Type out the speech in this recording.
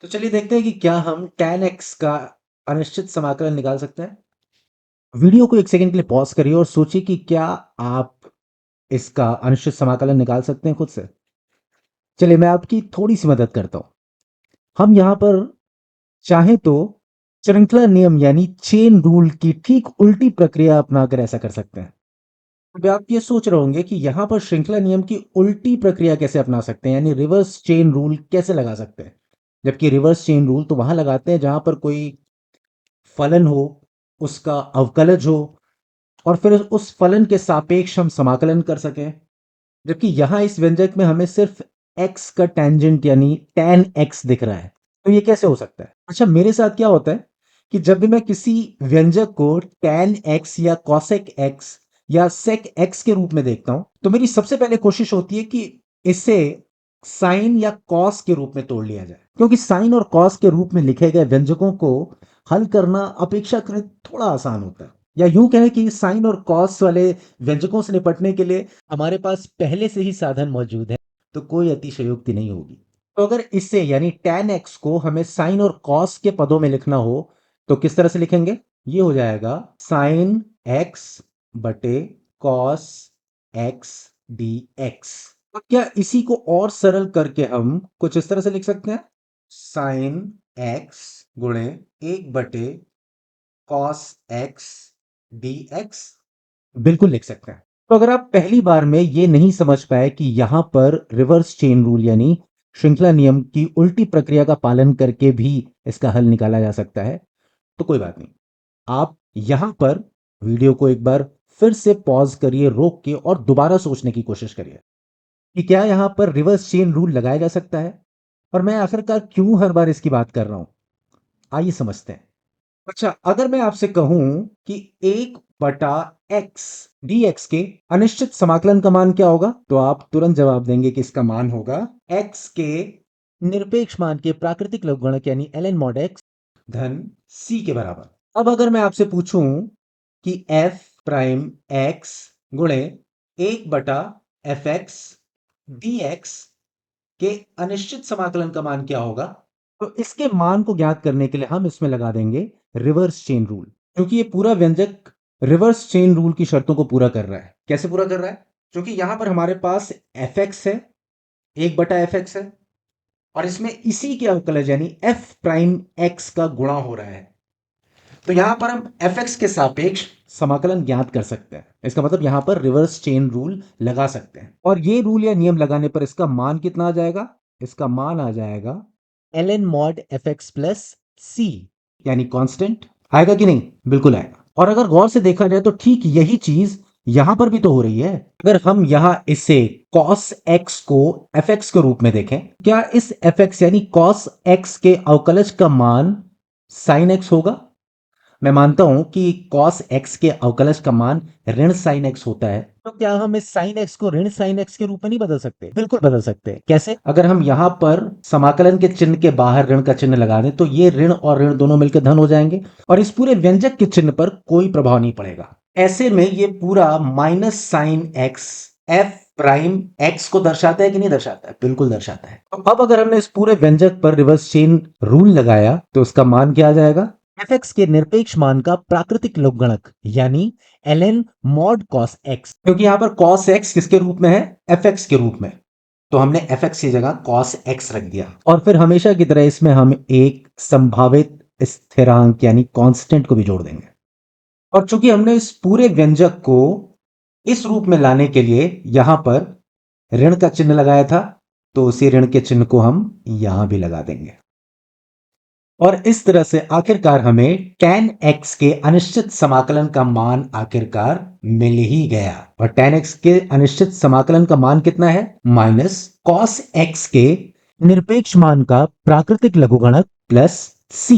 तो चलिए देखते हैं कि क्या हम tan x का अनिश्चित समाकलन निकाल सकते हैं। वीडियो को एक सेकंड के लिए पॉज करिए और सोचिए कि क्या आप इसका अनिश्चित समाकलन निकाल सकते हैं खुद से। चलिए मैं आपकी थोड़ी सी मदद करता हूं। हम यहां पर चाहे तो श्रृंखला नियम यानी चेन रूल की ठीक उल्टी प्रक्रिया अपनाकर ऐसा कर सकते हैं। अब आप ये सोच रहे होंगे कि यहां पर श्रृंखला नियम की उल्टी प्रक्रिया कैसे अपना सकते हैं, यानी रिवर्स चेन रूल कैसे लगा सकते हैं। जबकि रिवर्स चेन रूल तो वहां लगाते हैं जहां पर कोई फलन हो, उसका अवकलज हो और फिर उस फलन के सापेक्ष हम समाकलन कर सकें। जबकि यहां इस व्यंजक में हमें सिर्फ x का टेंजेंट यानी tan x दिख रहा है। तो ये कैसे हो सकता है? अच्छा, मेरे साथ क्या होता है कि जब भी मैं किसी व्यंजक को tan x या cosec x या sec x के रूप में देखता हूं तो मेरी सबसे पहले कोशिश होती है कि इसे साइन या कॉस के रूप में तोड़ लिया जाए, क्योंकि साइन और कॉस के रूप में लिखे गए व्यंजकों को हल करना अपेक्षाकृत थोड़ा आसान होता है। या यूं कहें कि साइन और कॉस वाले व्यंजकों से निपटने के लिए हमारे पास पहले से ही साधन मौजूद है, तो कोई अतिशयोक्ति नहीं होगी। तो अगर इससे यानी tan x को हमें साइन और कॉस के पदों में लिखना हो तो किस तरह से लिखेंगे? ये हो जाएगा साइन x बटे कॉस x dx। तो क्या इसी को और सरल करके हम कुछ इस तरह से लिख सकते हैं? साइन x गुणे 1 बटे कॉस x dx। बिल्कुल लिख सकते हैं। तो अगर आप पहली बार में ये नहीं समझ पाए कि यहां पर रिवर्स चेन रूल यानी श्रृंखला नियम की उल्टी प्रक्रिया का पालन करके भी इसका हल निकाला जा सकता है, तो कोई बात नहीं। आप यहां पर वीडियो को एक बार फिर से पॉज करिए, रोक के, और दोबारा सोचने की कोशिश करिए कि क्या यहां पर रिवर्स चेन रूल लगाया जा सकता है और मैं आखिरकार क्यों हर बार इसकी बात कर रहा हूं। आइए समझते हैं। अच्छा, अगर मैं आपसे कहूं कि 1/x dx के अनिश्चित समाकलन का मान क्या होगा, तो आप तुरंत जवाब देंगे कि इसका मान होगा x के निरपेक्ष मान के प्राकृतिक लघुगणक यानी ln mod x धन c के बराबर। अब अगर मैं आपसे पूछूं कि f प्राइम x गुणे 1/fx dx के अनिश्चित समाकलन का मान क्या होगा, तो इसके मान को ज्ञात करने के लिए हम इसमें लगा देंगे रिवर्स चेन रूल, क्योंकि ये पूरा व्यंजक रिवर्स चेन रूल की शर्तों को पूरा कर रहा है। कैसे पूरा कर रहा है? क्योंकि यहां पर हमारे पास एफ एक्स है, 1/f(x) है, और इसमें इसी के अवकलज यानी एफ प्राइम एक्स का गुणा हो रहा है। तो यहां पर हम एफ एक्स के सापेक्ष समाकलन ज्ञात कर सकते हैं। इसका मतलब यहां पर रिवर्स चेन रूल लगा सकते हैं, और ये रूल या नियम लगाने पर इसका मान कितना आ जाएगा? इसका मान आ जाएगा ln mod fx plus c, यानी कांस्टेंट। आएगा कि नहीं? बिल्कुल आएगा। और अगर गौर से देखा जाए तो ठीक यही चीज यहां पर भी तो हो रही है। अगर हम यहां इसे cos x को fx के रूप में देखें, क्या इस fx यानी cos x के अवकलज का मान sin x होगा? मैं मानता हूं कि cos x के अवकलज का मान ऋण sin x होता है, तो क्या हम इस sin x को ऋण sin x के रूप में नहीं बदल सकते? बिल्कुल बदल सकते हैं। कैसे? अगर हम यहां पर समाकलन के चिन्ह के बाहर ऋण का चिन्ह लगा दें तो ये ऋण और ऋण दोनों मिलकर धन हो जाएंगे और इस पूरे व्यंजक के चिन्ह पर कोई प्रभाव नहीं पड़ेगा। ऐसे में ये पूरा minus sine x F prime x को दर्शाता है कि नहीं दर्शाता है? बिल्कुल दर्शाता है। तो अब अगर हमने इस पूरे व्यंजक पर रिवर्स चेन रूल लगाया तो उसका मान क्या आ जाएगा? fx के निरपेक्ष मान का प्राकृतिक लघुगणक यानी ln mod cos x, क्योंकि यहां पर cos x किसके रूप में है? fx के रूप में, तो हमने fx की जगह cos x रख दिया। और फिर हमेशा की तरह इसमें हम एक संभावित स्थिरांक यानी कांस्टेंट को भी जोड़ देंगे। और चूंकि हमने इस पूरे व्यंजक को इस रूप में लाने के लिए यहां पर ऋण का चिन्ह लगाया था, तो उसी ऋण के चिन्ह को हम यहां भी लगा देंगे। और इस तरह से आखिरकार हमें tan x के अनिश्चित समाकलन का मान आखिरकार मिल ही गया। और tan x के अनिश्चित समाकलन का मान कितना है? माइनस cos x के निरपेक्ष मान का प्राकृतिक लघुगणक प्लस c।